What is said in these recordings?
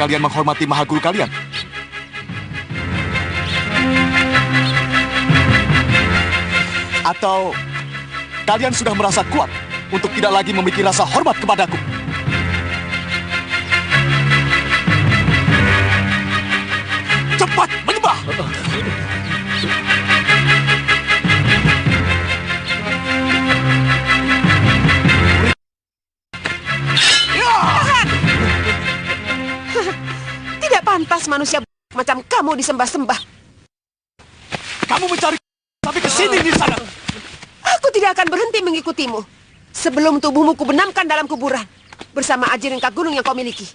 kalian menghormati Mahaguru kalian? Atau kalian sudah merasa kuat untuk tidak lagi memiliki rasa hormat kepadaku? Cepat menyembah! Tidak pantas manusia macam kamu disembah-sembah. Kamu mencari sampai ke sini di sana. Aku tidak akan berhenti mengikutimu sebelum tubuhmu kubenamkan dalam kuburan bersama Ajirengka gunung yang kau miliki.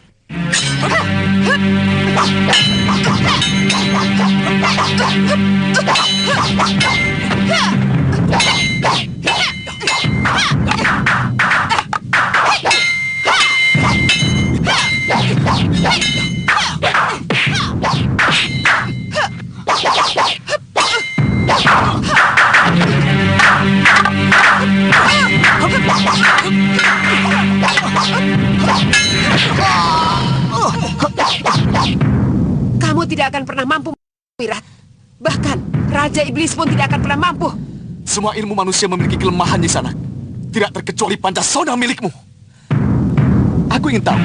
Kamu tidak akan pernah mampu, Wirat. Bahkan Raja Iblis pun tidak akan pernah mampu. Semua ilmu manusia memiliki kelemahan di sana. Tidak terkecuali Pancasona milikmu. Aku ingin tahu,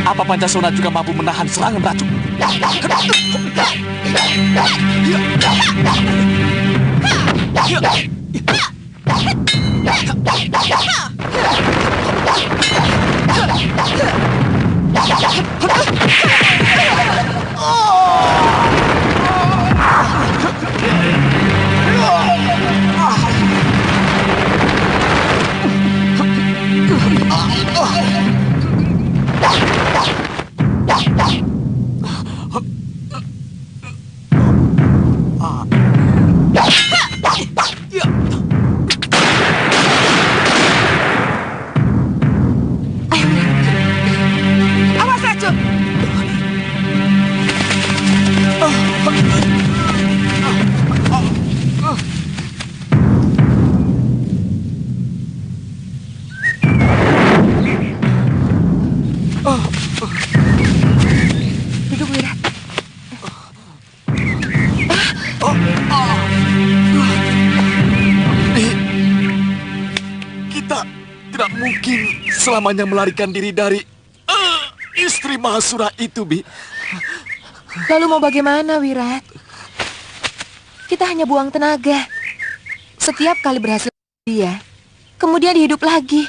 apa Pancasona juga mampu menahan serangan racun? Awas racun! Duduk, Wirat. Kita tidak mungkin selamanya melarikan diri dari istri Mahasura itu, Bi. Lalu mau bagaimana, Wirat? Kita hanya buang tenaga. Setiap kali berhasil dia, kemudian dihidup lagi.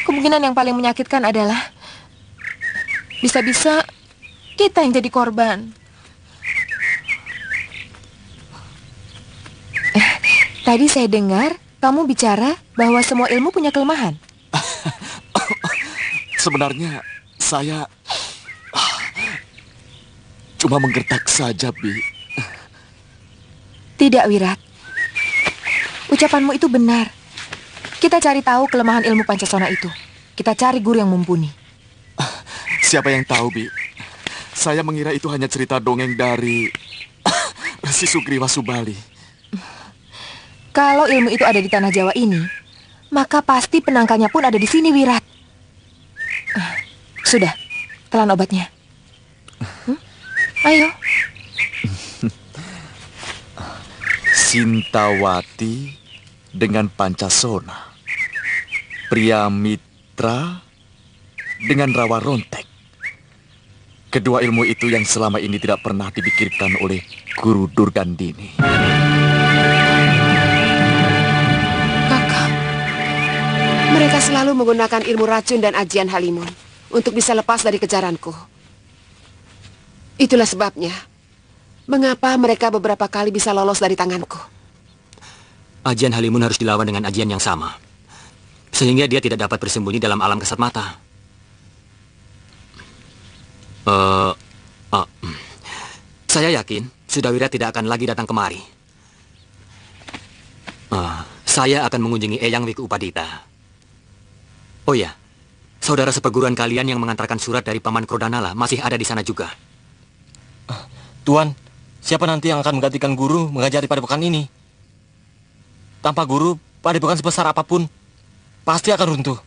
Kemungkinan yang paling menyakitkan adalah bisa-bisa kita yang jadi korban. Tadi saya dengar kamu bicara bahwa semua ilmu punya kelemahan. Sebenarnya saya cuma menggertak saja, Bi. Tidak, Wirat. Ucapanmu itu benar. Kita cari tahu kelemahan ilmu Pancasona itu. Kita cari guru yang mumpuni. Siapa yang tahu, Bi? Saya mengira itu hanya cerita dongeng dari Resi Sugriwa Subali. Kalau ilmu itu ada di tanah Jawa ini, maka pasti penangkalnya pun ada di sini, Wirat. Sudah, telan obatnya. Ayo. Sintawati dengan Pancasona. Pria Mitra dengan Rawa Rontek. Kedua ilmu itu yang selama ini tidak pernah dipikirkan oleh Guru Durgandini. Kakak, mereka selalu menggunakan ilmu racun dan ajian Halimun untuk bisa lepas dari kejaranku. Itulah sebabnya mengapa mereka beberapa kali bisa lolos dari tanganku. Ajian Halimun harus dilawan dengan ajian yang sama, sehingga dia tidak dapat bersembunyi dalam alam kasat mata. Saya yakin Sudawira tidak akan lagi datang kemari. Saya akan mengunjungi Eyang Wiku Upadita. Oh ya, saudara seperguruan kalian yang mengantarkan surat dari Paman Krodanala masih ada di sana juga. Tuan, siapa nanti yang akan menggantikan guru mengajari padepokan ini? Tanpa guru, padepokan sebesar apapun pasti akan runtuh.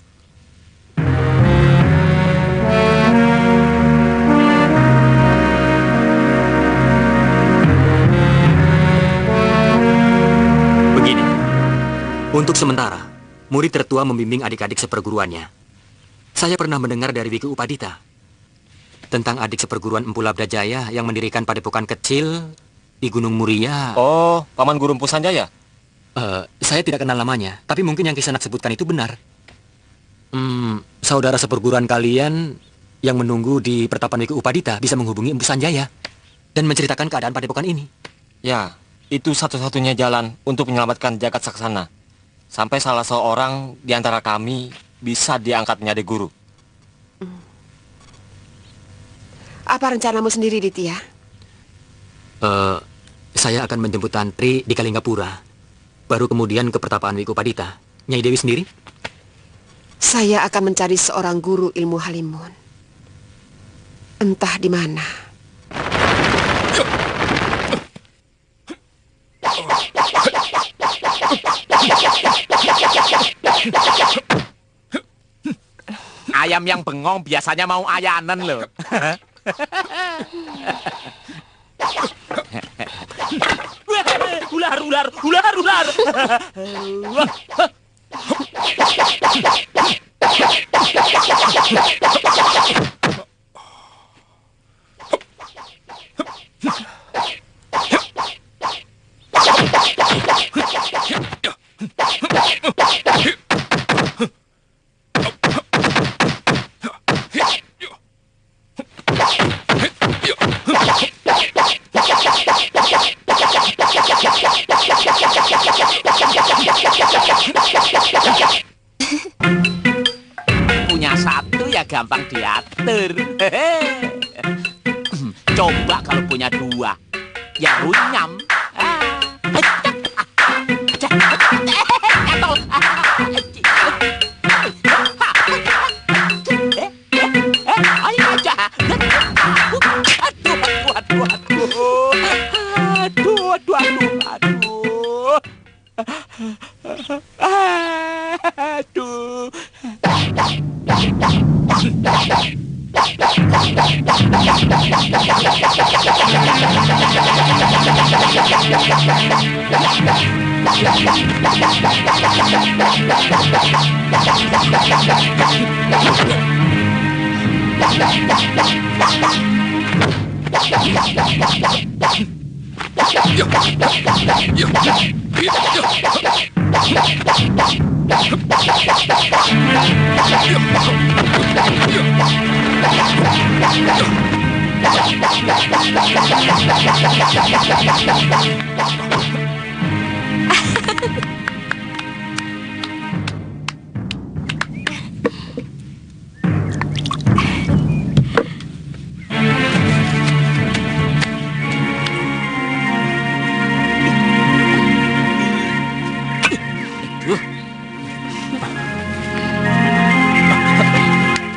Untuk sementara, murid tertua membimbing adik-adik seperguruannya. Saya pernah mendengar dari Wiku Upadita tentang adik seperguruan Empu Labda Jaya yang mendirikan padepokan kecil di Gunung Muria. Oh, Paman Guru Empu Sanjaya? Saya tidak kenal namanya, tapi mungkin yang Kisanak sebutkan itu benar. Saudara seperguruan kalian yang menunggu di pertapan Wiku Upadita bisa menghubungi Empu Sanjaya dan menceritakan keadaan padepokan ini. Ya, itu satu-satunya jalan untuk menyelamatkan jagat saksana. Sampai salah seorang di antara kami bisa diangkat menjadi guru. Apa rencanamu sendiri, Ditya? Saya akan menjemput Tantri di Kalinggapura. Baru kemudian ke pertapaan Wiku Upadita. Nyai Dewi sendiri? Saya akan mencari seorang guru ilmu Halimun. Entah di mana. Ayam yang bengong biasanya mau ayanan loh. Ular, ular, ular, ular. Punya satu ya gampang diatur. Coba kalau punya dua, ya runyam.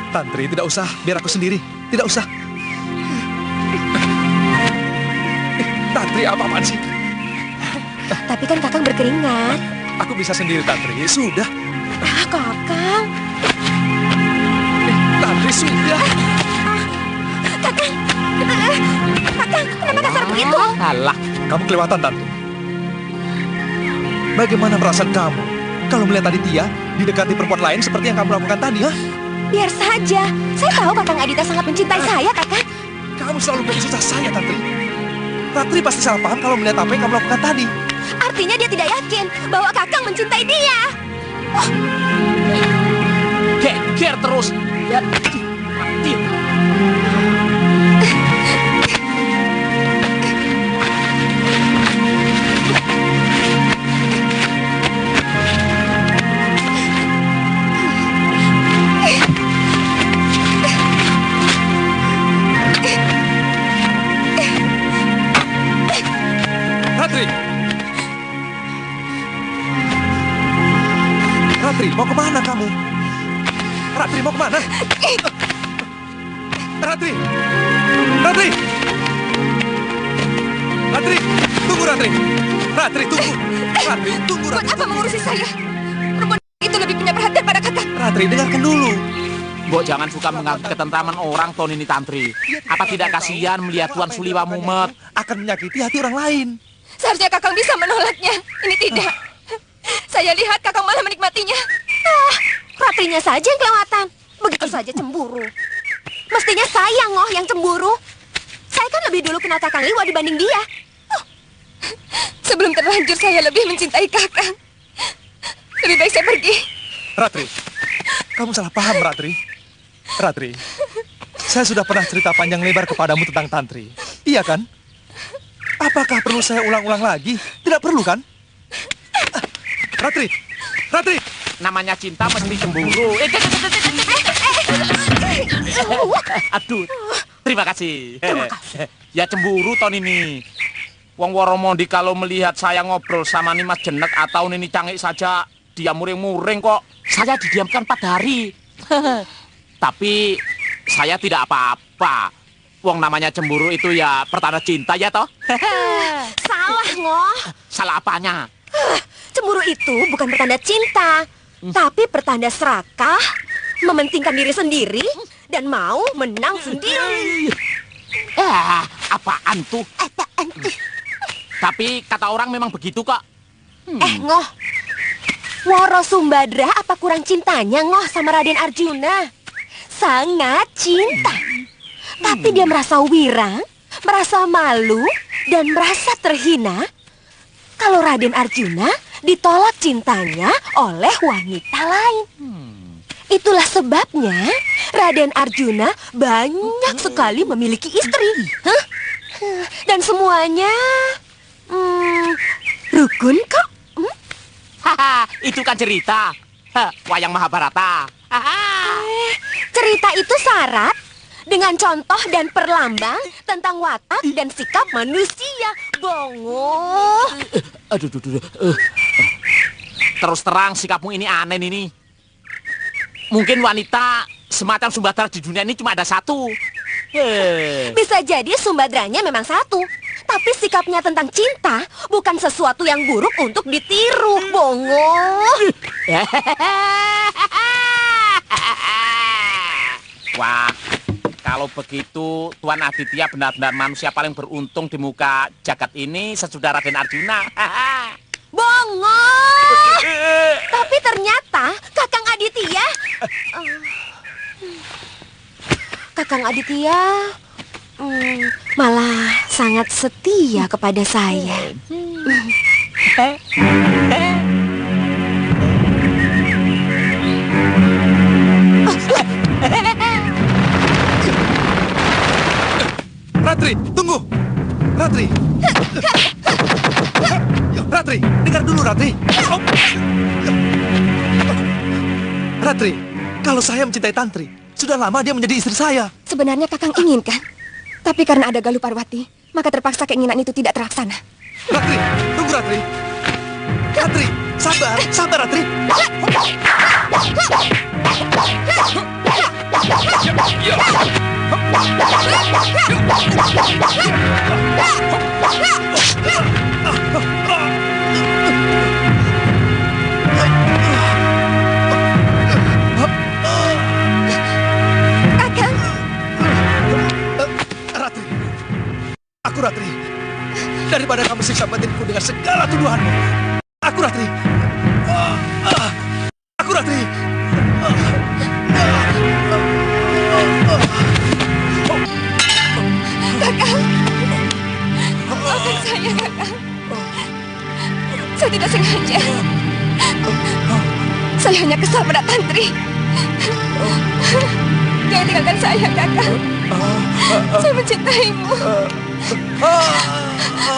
Tantri, tidak usah. Biar aku sendiri. Tidak usah. Tantri, apa-apaan sih? Tapi kan Kakang berkeringat. Aku bisa sendiri, Tantri. Sudah. Kakang. Tantri, sudah. Kakang. Kakang, kenapa kasar begitu? Alah, Kamu kelewatan, Tantri. Bagaimana perasaan kamu kalau melihat Aditya didekati perempuan lain seperti yang kamu lakukan tadi, ha? Biar saja. Saya tahu Kakang Adita sangat mencintai saya, Kakang. Kamu selalu bikin susah saya, Tantri. Tantri pasti salah paham kalau melihat apa yang kamu lakukan tadi. Artinya dia tidak yakin bahwa Kakang mencintai dia. geger terus. Ya, mati. Ratri, mau kemana kamu? Ratri, mau kemana? Ratri! Ratri! Ratri! Tunggu, Ratri! Ratri, tunggu! Ratri, tunggu, Buat Ratri! apa mengurusi saya? Perempuan itu lebih punya perhatian pada Kakang. Ratri, dengarkan dulu. Mbok jangan suka mengganggu ketentraman orang, Ton ini Tantri. Apa tidak kasihan melihat Tuan Suliwa mumet? Akan menyakiti hati orang lain. Seharusnya Kakang bisa menolaknya. Ini tidak. Saya lihat Kakang malah menikmatinya. Ratrinya saja yang kelewatan. Begitu saja cemburu. Mestinya saya, Ngoh, yang cemburu. Saya kan lebih dulu kenal Kakang Liwa dibanding dia. Sebelum terlanjur saya lebih mencintai Kakang. Lebih baik saya pergi. Ratri, kamu salah paham, Ratri. Ratri, saya sudah pernah cerita panjang lebar kepadamu tentang Tantri. Iya kan? Apakah perlu saya ulang-ulang lagi? Tidak perlu kan? Ratri, Ratri. Namanya cinta mesti cemburu. Aduh, terima kasih. Ya cemburu tahun ini. Wong Woromondi kalau melihat saya ngobrol sama Nimas Jenek atau Nini Cangik saja, dia muring-muring kok. Saya didiamkan 4 hari. Tapi saya tidak apa-apa. Wong namanya cemburu itu ya pertanda cinta ya toh? Salah, Ngoh. Salah apanya? Cemburu itu bukan pertanda cinta, tapi pertanda serakah, mementingkan diri sendiri, dan mau menang sendiri. Apaan tuh? Tapi kata orang memang begitu kok. Ngoh, Woro Sumbadra apa kurang cintanya, Ngoh, sama Raden Arjuna? Sangat cinta. Tapi dia merasa wirang, merasa malu, dan merasa terhina kalau Raden Arjuna ditolak cintanya oleh wanita lain. Itulah sebabnya Raden Arjuna banyak sekali memiliki istri. Dan semuanya rukun kok. Itu kan cerita. Wayang Mahabharata. Cerita itu syarat dengan contoh dan perlambang tentang watak dan sikap manusia. Bongo. Aduh. Terus terang sikapmu ini aneh ini. Mungkin wanita semacam Sumbadra di dunia ini cuma ada satu. Bisa jadi Sumbadranya memang satu, tapi sikapnya tentang cinta bukan sesuatu yang buruk untuk ditiru, Bongo. Wah, kalau begitu Tuan Aditya benar-benar manusia paling beruntung di muka jagat ini sesudah Raden Arjuna. Bongo. Tapi ternyata Kakang Aditya malah sangat setia kepada saya. Ratri, tunggu. Ratri. Ratri, dengar dulu, Ratri. Ratri, kalau saya mencintai Tantri, sudah lama dia menjadi istri saya. Sebenarnya Kakang inginkan. Tapi karena ada Galuh Parwati, maka terpaksa keinginan itu tidak terlaksana. Ratri, tunggu, Ratri. Ratri, sabar, Ratri. Ratri, daripada kamu siksa batinku dengan segala tuduhanmu. Aku Ratri. Aku Ratri. Kakang, maafkan saya, Kakang. Saya tidak sengaja. Saya hanya kesal pada Tantri. Jangan tinggalkan saya, Kakang. Saya mencintaimu.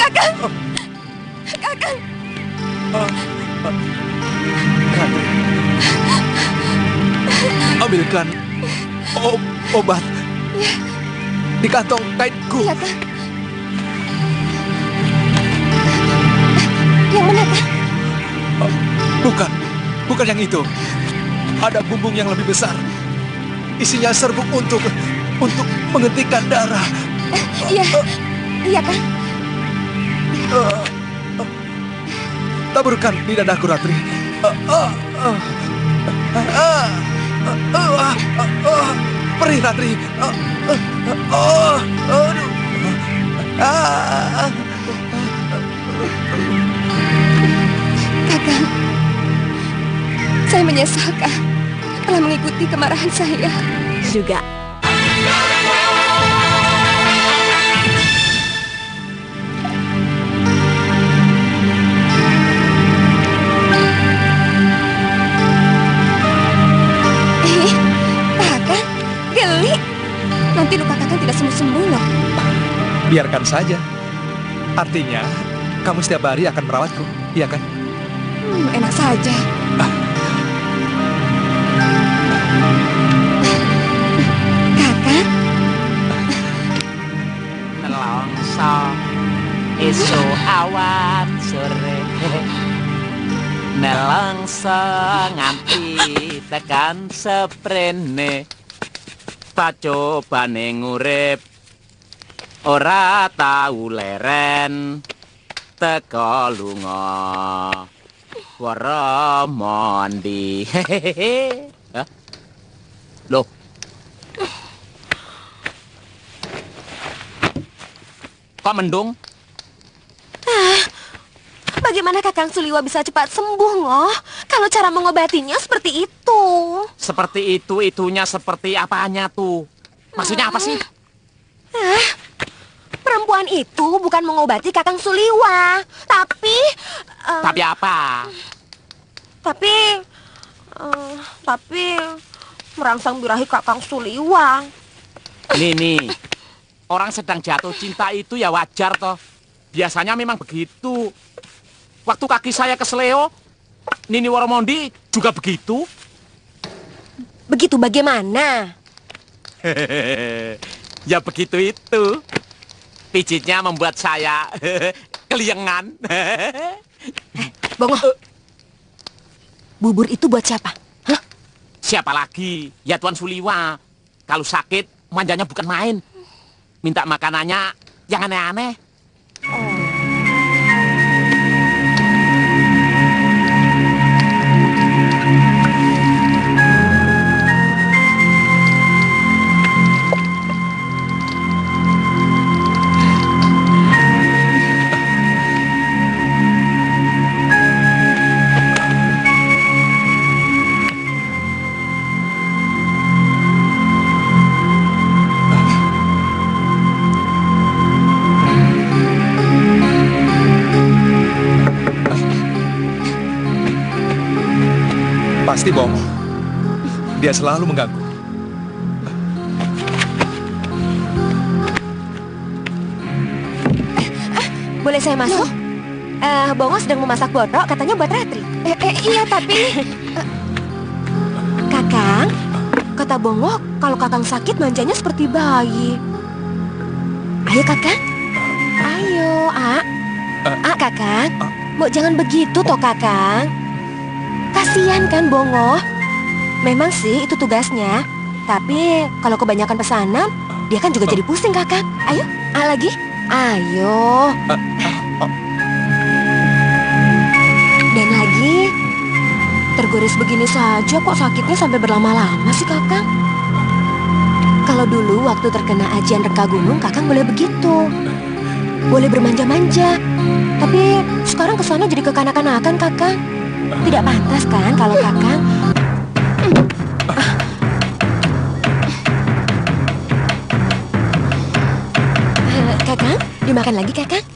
Kakang! Kakang! Ratri, ambilkan obat di kantong kainku. Iya, Kang. Yang mana, Kang? Bukan yang itu. Ada bumbung yang lebih besar. Isinya serbuk untuk menghentikan darah. Iya, Kang. Taburkan di dadaku, Ratri. Perih, Ratri. Kakang, Saya menyesal, Kak, telah mengikuti kemarahan saya. Juga. Kakang, geli. Nanti luka Kakang tidak sembuh-sembuh loh. Biarkan saja. Artinya, kamu setiap hari akan merawatku, iya kan? Enak saja. Kakang, Nelongso isu awan sore nelongso nganti tekan seprene pacobane ngurip ora tau leren teka lunga wara mondi. Hah? Loh, kok mendung? Bagaimana Kakang Suliwa bisa cepat sembuh, Ngoh? Kalau cara mengobatinya seperti itu. Seperti itu, itunya seperti apanya tuh? Maksudnya apa sih? Perempuan itu bukan mengobati Kakang Suliwa, tapi Apa? tapi merangsang birahi Kakang Suliwa. Nih, orang sedang jatuh cinta itu ya wajar toh. Biasanya memang begitu. Waktu kaki saya keseleo, Nini Woromondi juga begitu. Begitu bagaimana? Ya begitu itu. Pijitnya membuat saya keliengan. Bongo, bubur itu buat siapa? Hah? Siapa lagi? Ya Tuan Suliwa. Kalau sakit, manjanya bukan main. Minta makanannya yang aneh-aneh. Pasti Bongo. Dia selalu mengganggu. Boleh saya masuk? Bongo sedang memasak botok, katanya buat Ratri. Iya, tapi Kakang, kata Bongo, kalau Kakang sakit manjanya seperti bayi. Ayo Kakang. Ayo, Kakang. Mau jangan begitu toh Kakang. Kasihan kan Bongo. Memang sih itu tugasnya. Tapi kalau kebanyakan pesanan, dia kan juga jadi pusing Kakang. Ayo, lagi. Ayo. Dan lagi, tergores begini saja kok sakitnya sampai berlama-lama sih Kakang. Kalau dulu waktu terkena ajian reka gunung, Kakang boleh begitu. Boleh bermanja-manja. Tapi sekarang kesana jadi kekanak-kanakan Kakang. Tidak pantas kan kalau Kakang... Kakang, dimakan lagi Kakang?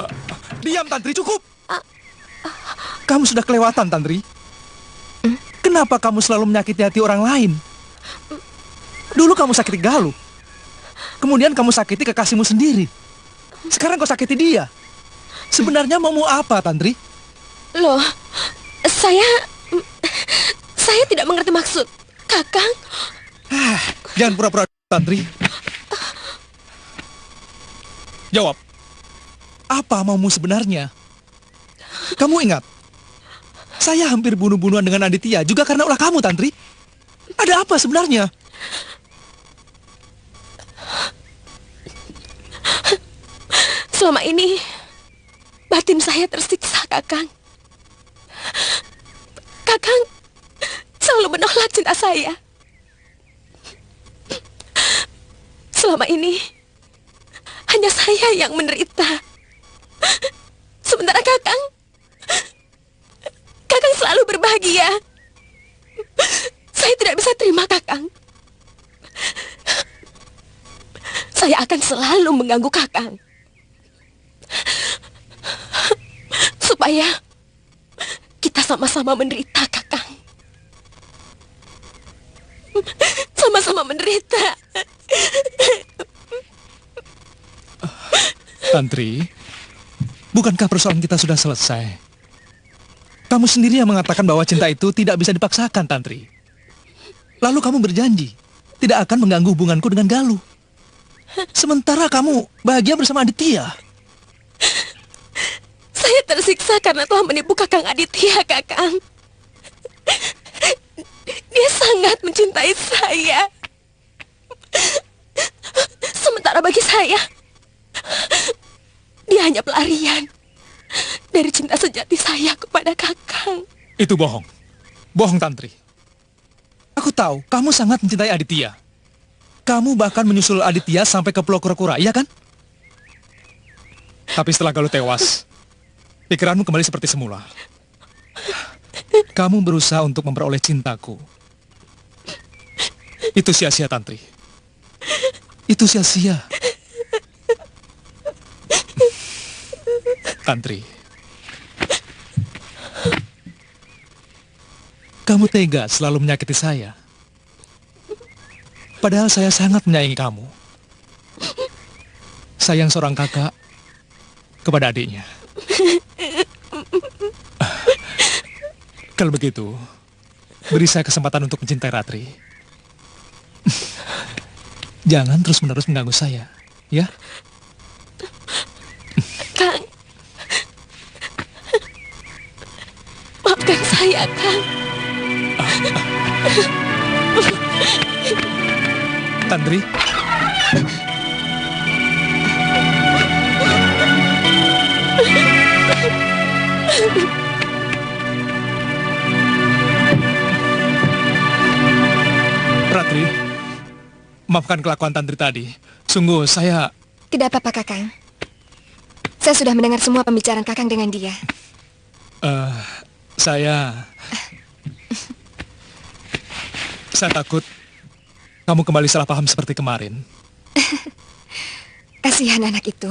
Diam, Tantri, cukup. Kamu sudah kelewatan, Tantri. Kenapa kamu selalu menyakiti hati orang lain? Dulu kamu sakiti Galuh. Kemudian kamu sakiti kekasihmu sendiri. Sekarang kau sakiti dia. Sebenarnya mau apa, Tantri? Loh, saya tidak mengerti maksud Kakang. Jangan pura-pura, Tantri. Jawab. Apa maumu sebenarnya? Kamu ingat, saya hampir bunuh-bunuhan dengan Aditya juga karena ulah kamu, Tantri. Ada apa sebenarnya? Selama ini batin saya tersiksa, Kakang. Kakang selalu menolak cinta saya. Selama ini hanya saya yang menderita. Sementara Kakang selalu berbahagia. terima, Kakang. Saya akan selalu mengganggu Kakang. Supaya kita sama-sama menderita, Kakang. Sama-sama menderita. Tantri, bukankah persoalan kita sudah selesai? Kamu sendiri yang mengatakan bahwa cinta itu tidak bisa dipaksakan, Tantri. Lalu kamu berjanji tidak akan mengganggu hubunganku dengan Galuh. Sementara kamu bahagia bersama Aditya. Saya tersiksa karena telah menipu Kakang Aditya, Kakang. Dia sangat mencintai saya. Sementara bagi saya, dia hanya pelarian dari cinta sejati saya kepada Kakang. Itu bohong. Bohong, Tantri. Aku tahu kamu sangat mencintai Aditya. Kamu bahkan menyusul Aditya sampai ke Pulau Kura-Kura, iya kan? Tapi setelah Galuh tewas, pikiranmu kembali seperti semula. Kamu berusaha untuk memperoleh cintaku. Itu sia-sia, Tantri. Itu sia-sia. Tantri. Kamu tega selalu menyakiti saya. Padahal saya sangat menyayangi kamu. Sayang seorang kakak kepada adiknya. Kalau begitu, beri saya kesempatan untuk mencintai Ratri. Jangan terus-menerus mengganggu saya, ya? Kang, maafkan saya, Kang. Tantri. Ratri, maafkan kelakuan Tantri tadi. Sungguh saya... Tidak apa-apa, Kakang. Saya sudah mendengar semua pembicaraan Kakang dengan dia. Saya takut kamu kembali salah paham seperti kemarin. Kasihan anak itu.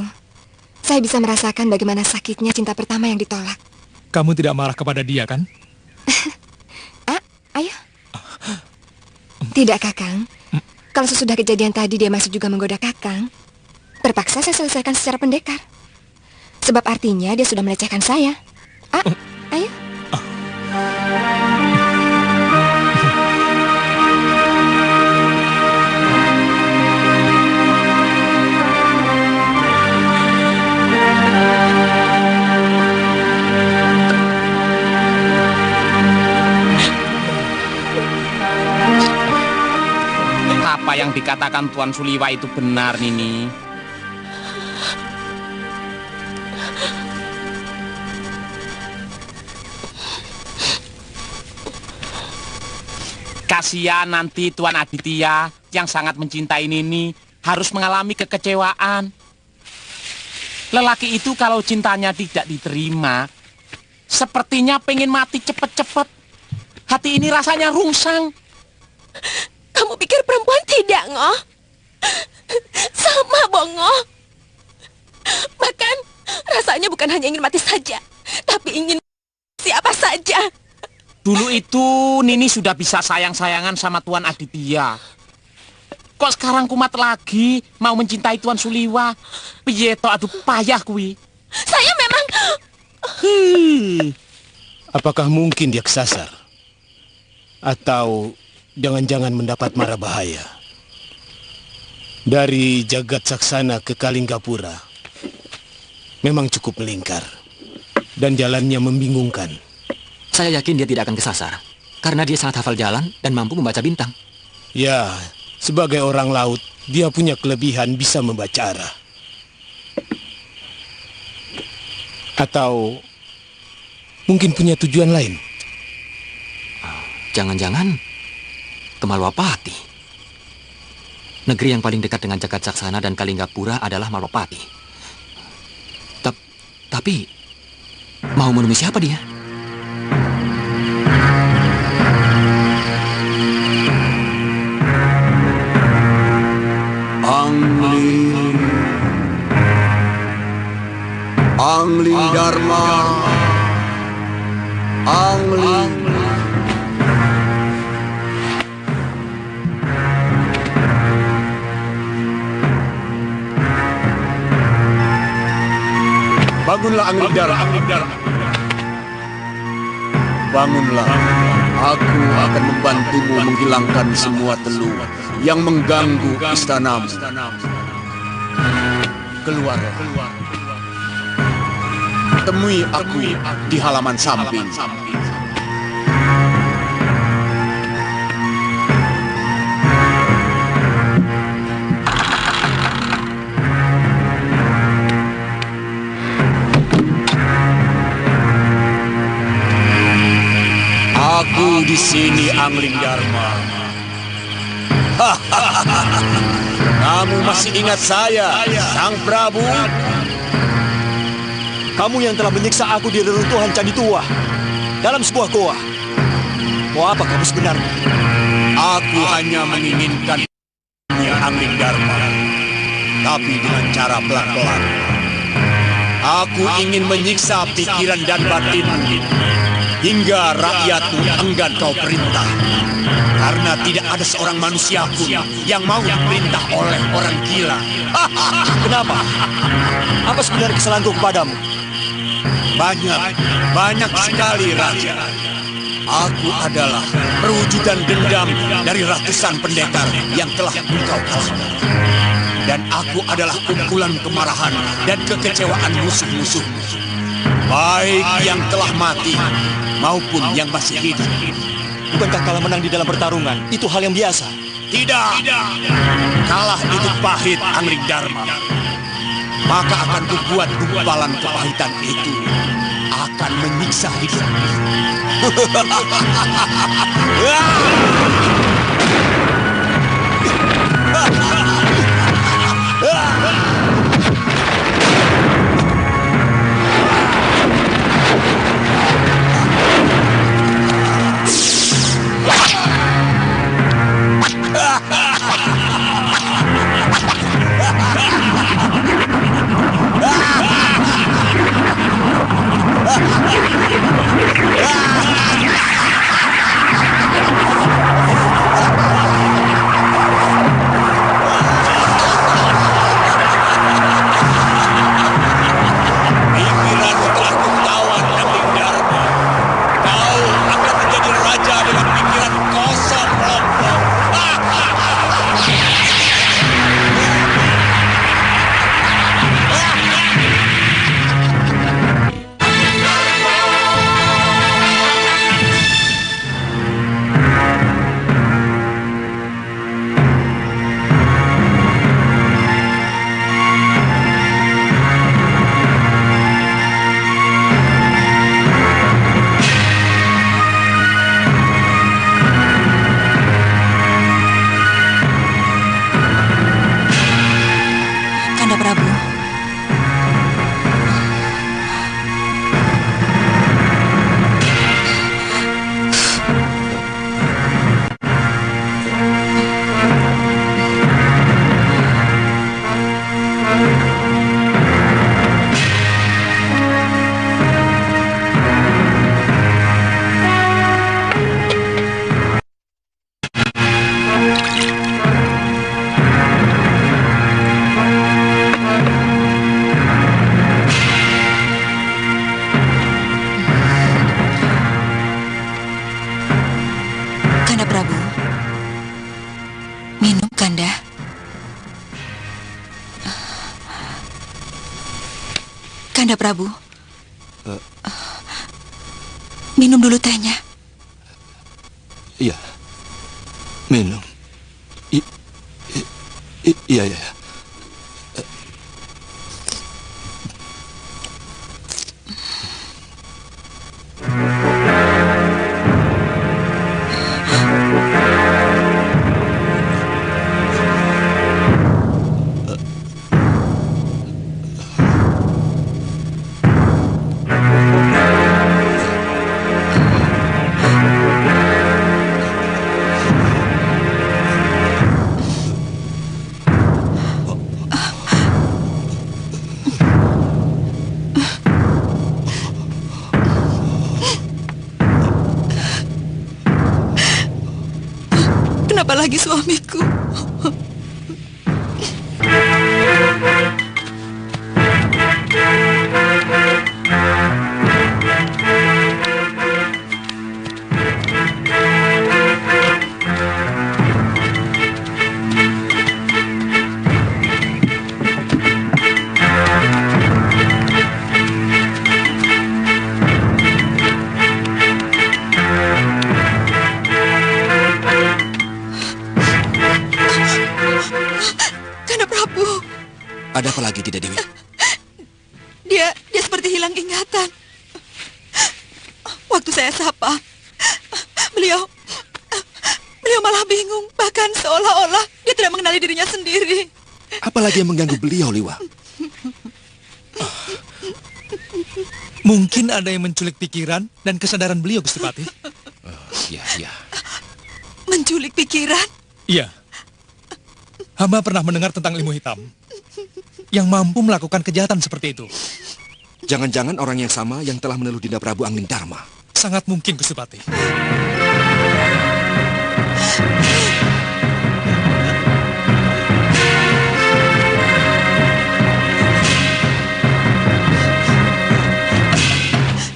Saya bisa merasakan bagaimana sakitnya cinta pertama yang ditolak. Kamu tidak marah kepada dia, kan? Ayo. Tidak, Kakang. Kalau sesudah kejadian tadi dia masih juga menggoda Kakang, terpaksa saya selesaikan secara pendekar. Sebab artinya dia sudah melecehkan saya. Ayo. Apa yang dikatakan Tuan Suliwa itu benar, Nini. Kasihan nanti Tuan Aditya yang sangat mencintai Nini harus mengalami kekecewaan. Lelaki itu kalau cintanya tidak diterima, sepertinya pengen mati cepet-cepet. Hati ini rasanya rungsang. Kamu pikir perempuan tidak, Ngoh? Sama, Bongo. Bahkan rasanya bukan hanya ingin mati saja, tapi ingin siapa saja. Dulu itu Nini sudah bisa sayang-sayangan sama Tuan Aditya. Kok sekarang kumat lagi mau mencintai Tuan Suliwa? Piye to, aduh payah kui. Saya memang... Apakah mungkin dia kesasar? Atau jangan-jangan mendapat mara bahaya? Dari Jagat Saksana ke Kalinggapura memang cukup melingkar dan jalannya membingungkan. Saya yakin dia tidak akan kesasar, karena dia sangat hafal jalan dan mampu membaca bintang. Ya, sebagai orang laut, dia punya kelebihan bisa membaca arah. Atau mungkin punya tujuan lain. Jangan-jangan ke Malwapati. Negeri yang paling dekat dengan Jagat Saksana dan Kalinggapura adalah Malwapati. Tapi mau menemui siapa dia? Bangunlah Anglingdarma. Bangunlah. Aku akan membantumu menghilangkan semua teluh yang mengganggu istanamu. Keluar. Temui aku di halaman samping. Aku di sini, Anglingdarma. Kamu masih ingat saya, Sang Prabu? Kamu yang telah menyiksa aku di reruntuhan Candi Tua dalam sebuah goa. Mau apa kamu sebenarnya? Aku hanya menginginkan Anglingdarma, tapi dengan cara pelan-pelan. Aku ingin menyiksa pikiran dan batinmu hingga rakyatmu enggan kau perintah. Karena tidak ada seorang manusia pun yang mau diperintah oleh orang gila. Kenapa? Apa sebenarnya kesalahanku kepadamu? Banyak sekali, Raja. Aku adalah perwujudan dendam dari ratusan pendekar yang telah engkau kalahkan. Dan aku adalah kumpulan kemarahan dan kekecewaan musuh-musuhmu. Baik yang telah mati maupun yang masih hidup. Bukankah kalah menang di dalam pertarungan itu hal yang biasa? Tidak. Kalah itu pahit, Anglingdarma. Maka akan kubuat gumpalan kepahitan itu akan menyiksa hidupmu. Kanda Prabu. Minum dulu tehnya. Iya. Minum. Iya. Kenapa lagi suamiku? Ada apa lagi, Tidak Dewi? Dia seperti hilang ingatan. Waktu saya sapa, beliau malah bingung, bahkan seolah-olah dia tidak mengenali dirinya sendiri. Apalagi yang mengganggu beliau, Liwa? Mungkin ada yang menculik pikiran dan kesadaran beliau, Gusti Patih. Iya. Menculik pikiran? Iya. Hamba pernah mendengar tentang ilmu hitam yang mampu melakukan kejahatan seperti itu. Jangan-jangan orang yang sama yang telah meneluh Dinda Prabu Angling Dharma. Sangat mungkin, Gusti Patih.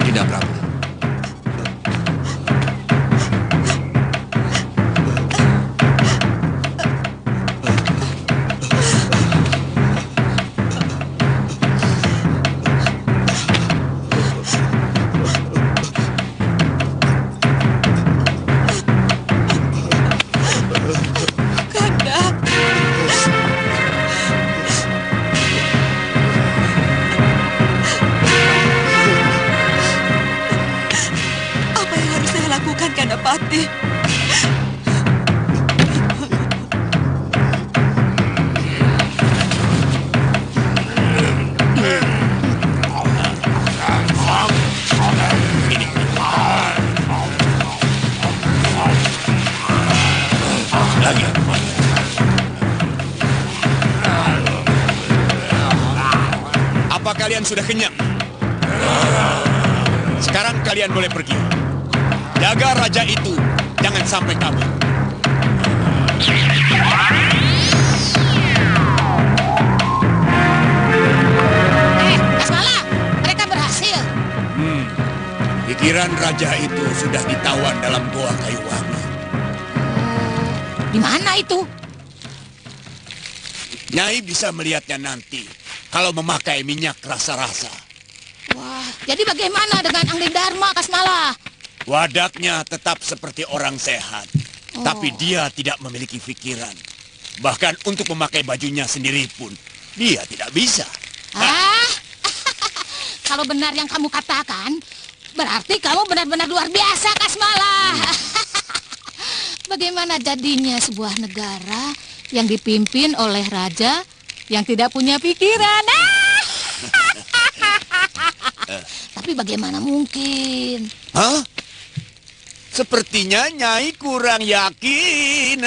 Dinda Prabu. Kalian sudah kenyang. Sekarang kalian boleh pergi. Jaga raja itu, jangan sampai kabur. Kasmala, mereka berhasil. Pikiran raja itu sudah ditawan dalam goa kayu wangi. Di mana itu? Nyai bisa melihatnya nanti kalau memakai minyak rasa-rasa. Wah, jadi bagaimana dengan Angling Dharma, Kasmala? Wadaknya tetap seperti orang sehat, tapi dia tidak memiliki pikiran. Bahkan untuk memakai bajunya sendiri pun, dia tidak bisa. Kalau benar yang kamu katakan, berarti kamu benar-benar luar biasa, Kasmala. Bagaimana jadinya sebuah negara yang dipimpin oleh raja yang tidak punya pikiran? Tapi bagaimana mungkin? Hah? Sepertinya Nyai kurang yakin.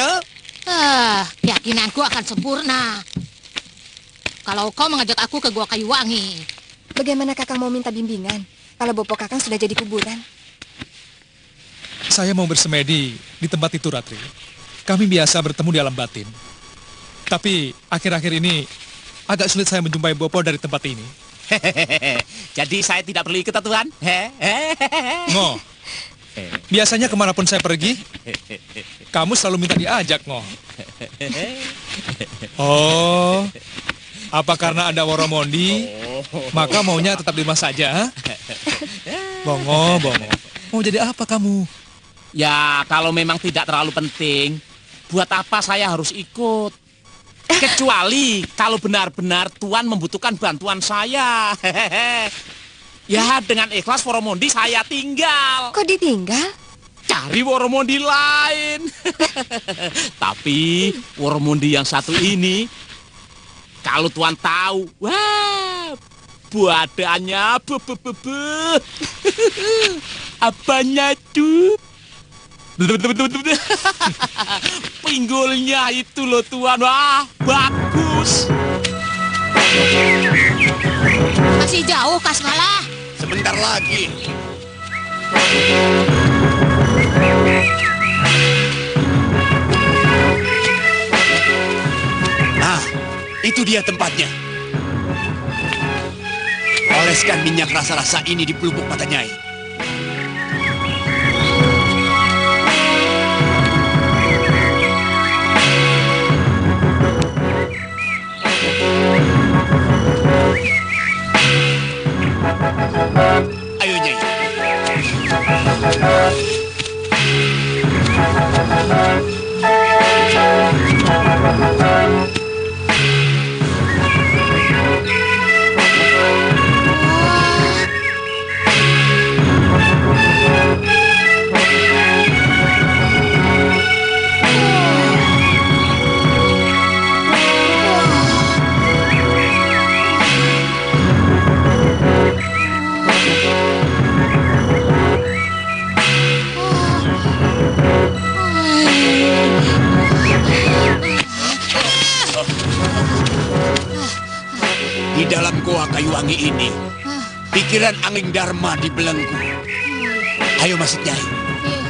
Keyakinanku akan sempurna kalau kau mengajak aku ke Gua Kayu Wangi. Bagaimana Kakang mau minta bimbingan kalau bopo Kakang sudah jadi kuburan? Saya mau bersemedi di tempat itu, Ratri. Kami biasa bertemu di alam batin. Tapi akhir-akhir ini agak sulit saya menjumpai Bopo dari tempat ini. Jadi saya tidak perlu ikut, Tuan. Ngo, biasanya kemanapun saya pergi, kamu selalu minta diajak, Ngo. Oh, apa karena ada Woromondi, maka maunya tetap di rumah saja? Ha? Bongo. Mau jadi apa kamu? Ya, kalau memang tidak terlalu penting, buat apa saya harus ikut? Kecuali kalau benar-benar Tuan membutuhkan bantuan saya. Ya, dengan ikhlas Woromondi saya tinggal. Kok ditinggal? Cari Woromondi lain. Tapi Woromondi yang satu ini, kalau Tuan tahu, wah, badannya apanya tuh? Pinggulnya itu loh, Tuan. Wah, bagus. Masih jauh, Kasmala. Sebentar lagi. Nah, itu dia tempatnya. Oleskan minyak rasa-rasa ini di pelupuk mata Nyai. Ayo, Nyai. dalam goa kayu wangi ini, pikiran Angling Dharma dibelenggu. Ayo masuk, Nyai.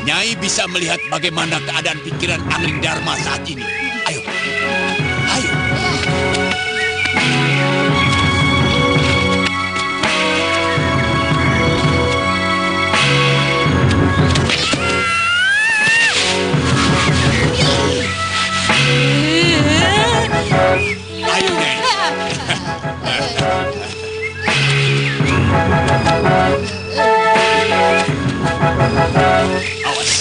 Nyai bisa melihat bagaimana keadaan pikiran Angling Dharma saat ini. Ayo. Ayo. Ayo, Nyai. Awas.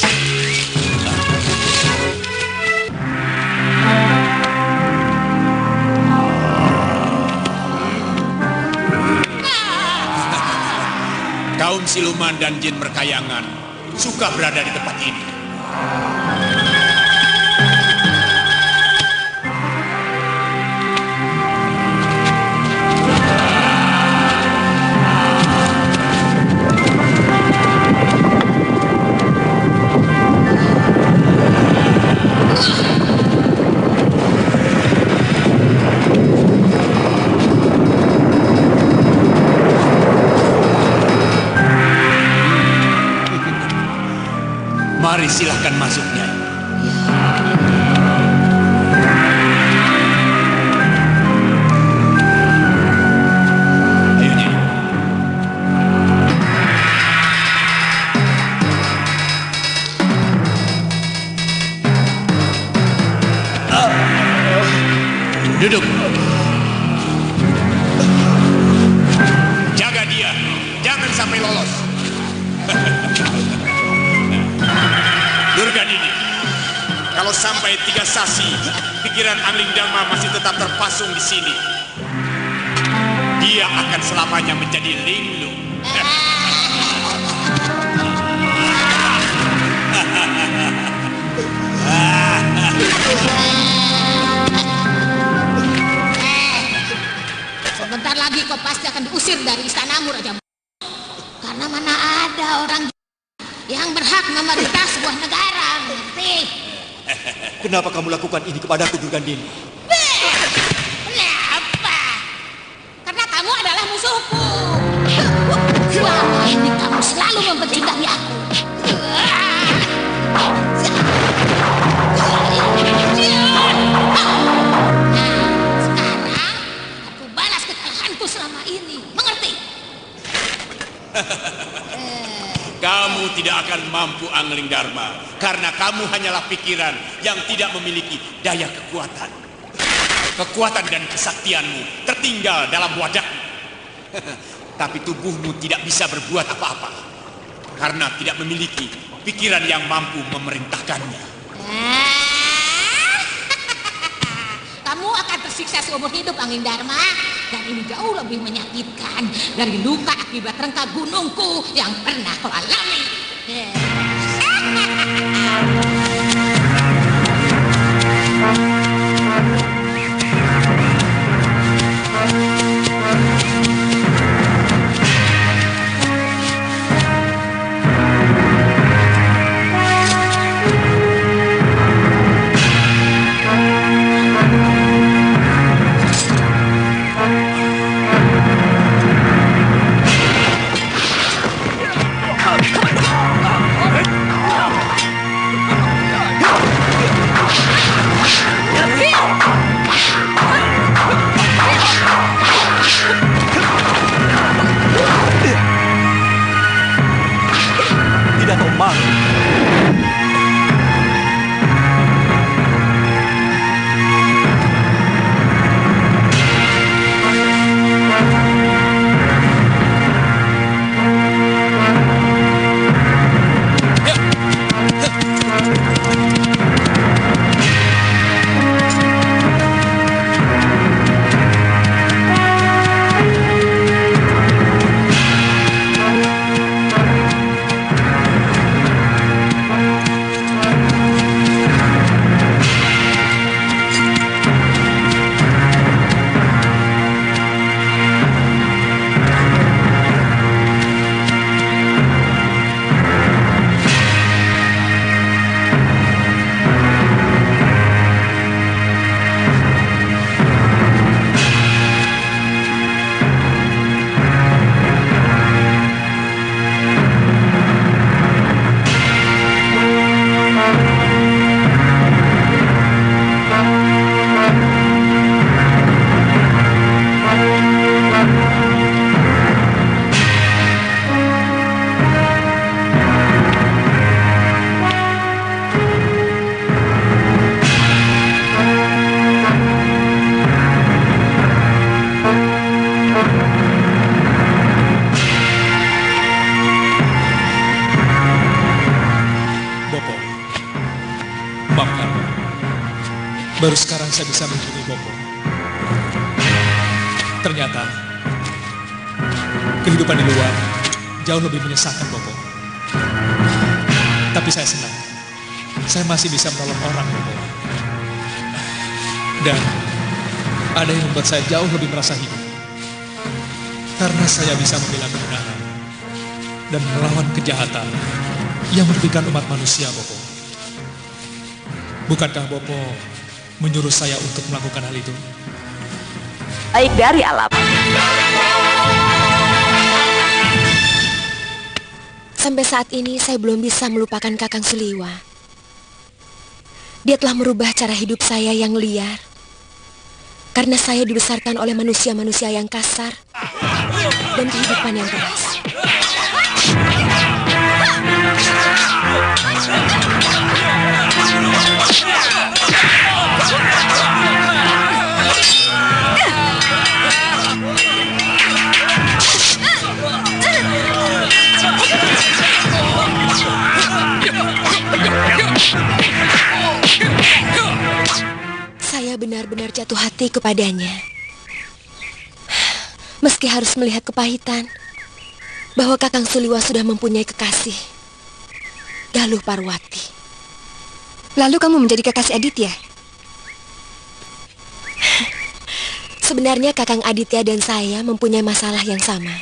Kaum siluman dan jin merkayangan suka berada di tempat ini. Mari silahkan masuk, Nyai. Ayo, Nyai. Duduk. Jaga dia, jangan sampai lolos. Durganini, kalau sampai 3 sasi, pikiran Angling Dharma masih tetap terpasung di sini. Dia akan selamanya menjadi linglung. Sebentar lagi kau pasti akan diusir dari istanamu, Raja. Karena mana ada orang yang berhak memerintah sebuah negara, mengerti? Kenapa kamu lakukan ini kepadaku, Durgandini? Kenapa? Karena kamu adalah musuhku. Selama ini kamu selalu membenci dari aku. Nah, sekarang aku balas kekalahanku selama ini, mengerti? Kamu tidak akan mampu, Angling Dharma, karena kamu hanyalah pikiran yang tidak memiliki daya kekuatan. Kekuatan dan kesaktianmu tertinggal dalam wadahmu. Tapi tubuhmu tidak bisa berbuat apa-apa, karena tidak memiliki pikiran yang mampu memerintahkannya. Kamu akan tersiksa seumur hidup, Angling Dharma. Dan ini jauh lebih menyakitkan dari luka akibat rengka gunungku yang pernah kau alami. Baru sekarang saya bisa menghubungi Bopo. Ternyata kehidupan di luar jauh lebih menyesalkan, Bopo. Tapi saya senang. Saya masih bisa menolong orang, Bopo. Dan ada yang membuat saya jauh lebih merasa hidup. Karena saya bisa membela kebenaran dan melawan kejahatan yang merugikan umat manusia, Bopo. Bukankah Bopo menyuruh saya untuk melakukan hal itu? Baik dari alam. Sampai saat ini saya belum bisa melupakan Kakang Suliwa. Dia telah merubah cara hidup saya yang liar. Karena saya dibesarkan oleh manusia-manusia yang kasar dan kehidupan yang keras. Saya benar-benar jatuh hati kepadanya. Meski harus melihat kepahitan bahwa Kakang Suliwa sudah mempunyai kekasih, Galuh Parwati. Lalu kamu menjadi kekasih Aditya? Sebenarnya Kakang Aditya dan saya mempunyai masalah yang sama.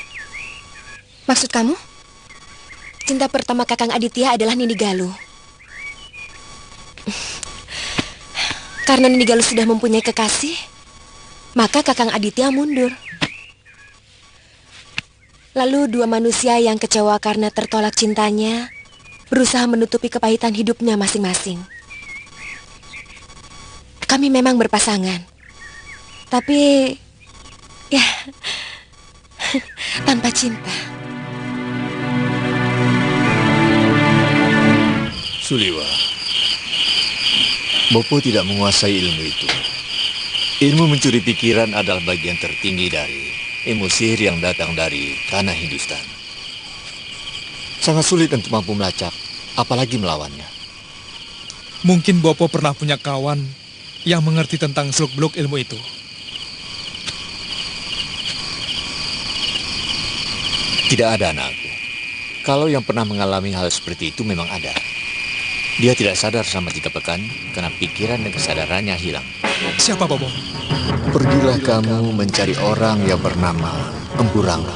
Maksud kamu? Cinta pertama Kakang Aditya adalah Nini Galuh. Karena Nini Galuh sudah mempunyai kekasih, maka Kakang Aditya mundur. Lalu dua manusia yang kecewa karena tertolak cintanya berusaha menutupi kepahitan hidupnya masing-masing. Kami memang berpasangan, tapi ya tanpa cinta. Suliwa, Bopo tidak menguasai ilmu itu. Ilmu mencuri pikiran adalah bagian tertinggi dari ilmu sihir yang datang dari tanah Hindustan. Sangat sulit untuk mampu melacak, apalagi melawannya. Mungkin Bopo pernah punya kawan yang mengerti tentang seluk-beluk ilmu itu. Tidak ada, anakku. Kalau yang pernah mengalami hal seperti itu memang ada. Dia tidak sadar selama 3 pekan karena pikiran dan kesadarannya hilang. Siapa, Bopo? Pergilah kamu mencari orang yang bernama Empu Rangga.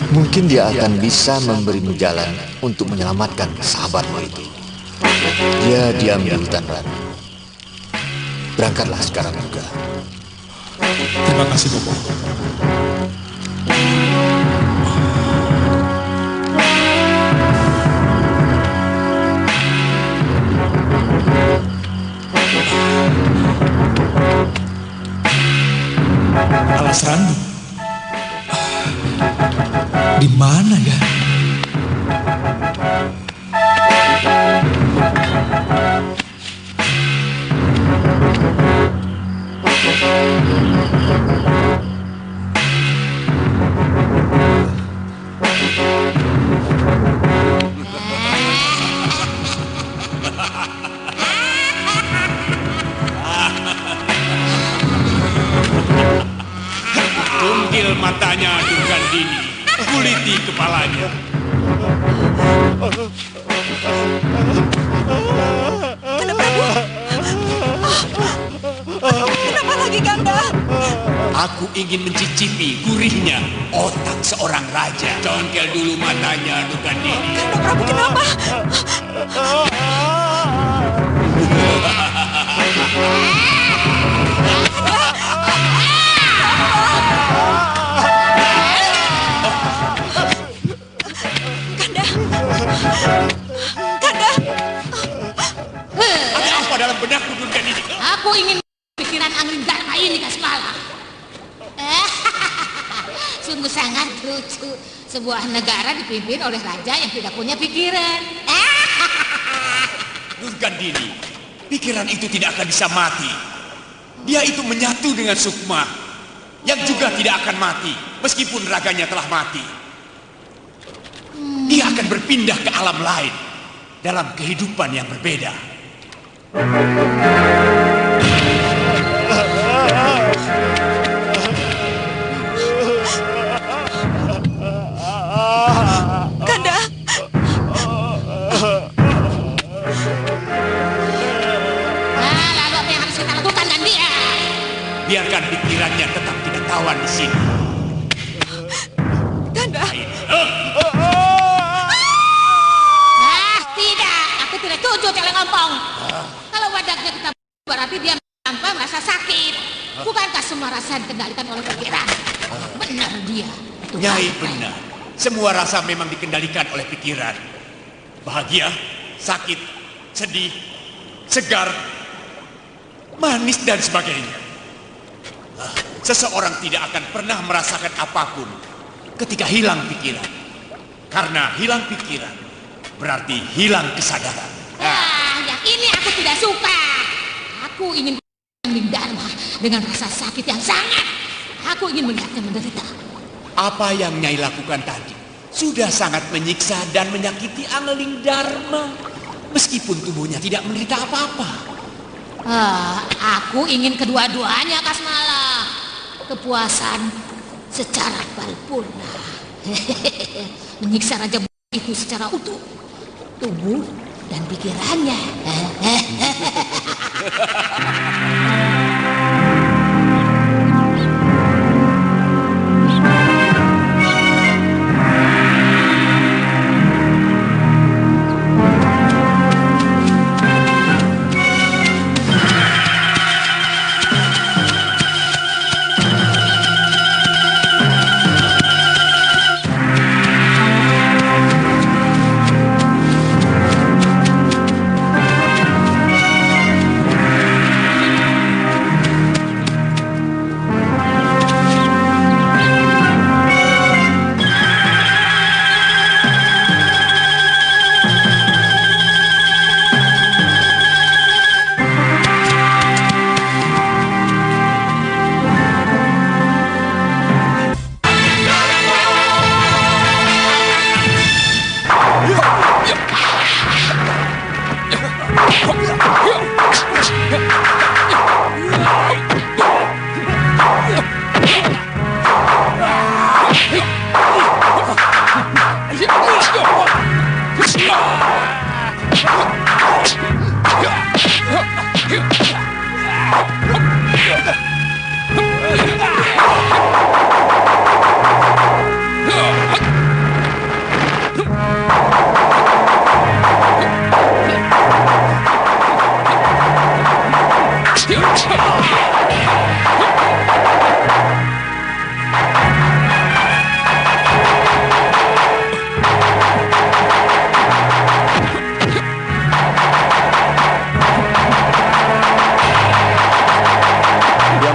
Mungkin dia akan bisa memberimu jalan untuk menyelamatkan sahabatmu itu. Dia diam di hutan Ranu. Berangkatlah sekarang juga. Terima kasih, Bopo. Alas Randu. Di mana ya? Tunggil matanya Durgandini, kuliti kepalanya. Kenapa lagi, Kanda? Aku ingin mencicipi gurihnya otak seorang raja. Congkel dulu matanya Durgandini. Kanda Prabu, kenapa? Kanda! Ada apa dalam benakku Durgandini? Aku ingin pikiran angin Dharma ini, Kasmala. Sungguh sangat lucu. Sebuah negara dipimpin oleh raja yang tidak punya pikiran. Durgandini, pikiran itu tidak akan bisa mati. Dia itu menyatu dengan Sukma, yang juga tidak akan mati, meskipun raganya telah mati. Dia akan berpindah ke alam lain, dalam kehidupan yang berbeda. biarkan pikirannya tetap tidak tawan di sini. Kanda. Nah, tidak. Aku tidak setuju celeng ompong. Kalau wadahnya kita berarti dia tanpa merasa sakit. Bukankah semua rasa dikendalikan oleh pikiran? Benar dia. Nyai benar. Semua rasa memang dikendalikan oleh pikiran. Bahagia, sakit, sedih, segar, manis dan sebagainya. Seseorang tidak akan pernah merasakan apapun ketika hilang pikiran. Karena hilang pikiran berarti hilang kesadaran. Yang ini aku tidak suka. Aku ingin Angling Dharma dengan rasa sakit yang sangat. Aku ingin melihatnya menderita. Apa yang Nyai lakukan tadi sudah sangat menyiksa dan menyakiti Angling Dharma. Meskipun tubuhnya tidak menderita apa-apa. Aku ingin kedua-duanya, Kasmala. Kepuasan secara paripurna. Menyiksa Raja itu secara utuh. Tubuh dan pikirannya.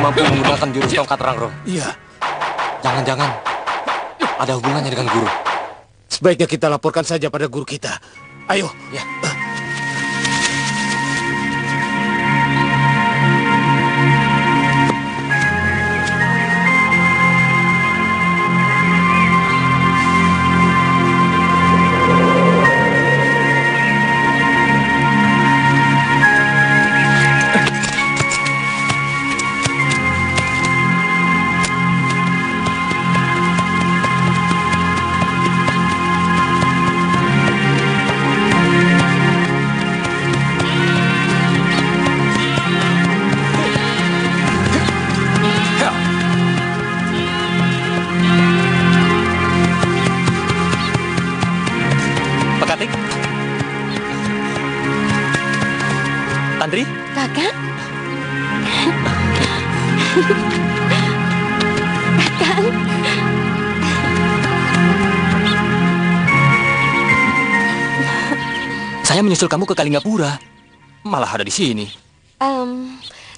Menggunakan jurus tongkat Rangro. Iya. Jangan-jangan ada hubungannya dengan guru. Sebaiknya kita laporkan saja pada guru kita. Ayo. Ya. Tantri? Kakak? Kakak? Saya menyusul kamu ke Kalingapura. Malah ada di sini.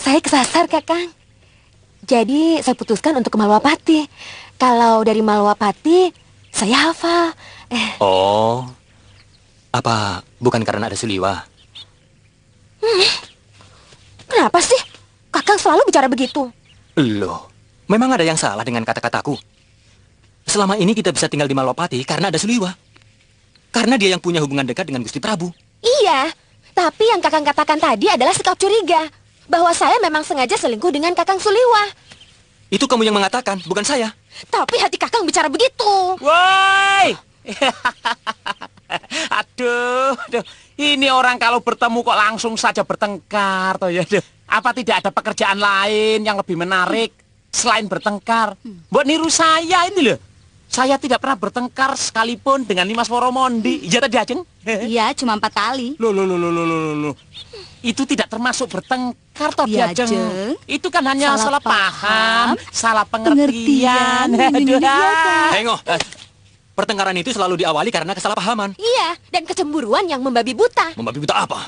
Saya kesasar, Kakang. Jadi saya putuskan untuk ke Malwapati. Kalau dari Malwapati, saya hafal. Oh, apa bukan karena ada Suliwa? Kenapa sih? Kakang selalu bicara begitu. Loh, memang ada yang salah dengan kata-kataku. Selama ini kita bisa tinggal di Malwapati karena ada Suliwa. Karena dia yang punya hubungan dekat dengan Gusti Prabu. Iya, tapi yang Kakang katakan tadi adalah sikap curiga. Bahwa saya memang sengaja selingkuh dengan Kakang Suliwa. Itu kamu yang mengatakan, bukan saya. Tapi hati Kakang bicara begitu. Woi! Aduh, ini orang kalau bertemu kok langsung saja bertengkar toh ya. Apa tidak ada pekerjaan lain yang lebih menarik selain bertengkar? Mbok niru saya ini loh. Saya tidak pernah bertengkar sekalipun dengan Nimas Woromondi. Iya tadi Ajeng? Iya, cuma 4 kali. Loh. Itu tidak termasuk bertengkar toh Iya, Ajeng. Jeng. Itu kan hanya Salah salah paham, salah pengertian. pengertian. Aduh. Tengok, pertengkaran itu selalu diawali karena kesalahpahaman. Iya, dan kecemburuan yang membabi buta. Membabi buta apa?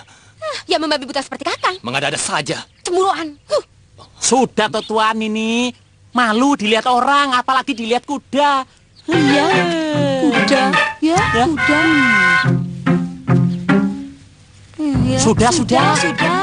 Ya membabi buta seperti Kakang. Mengada-ada saja. Cemburuan. Sudah toh Tuan ini. Malu dilihat orang, apalagi dilihat kuda. Iya, kuda. Ya, kuda. Iya, Sudah. Sudah.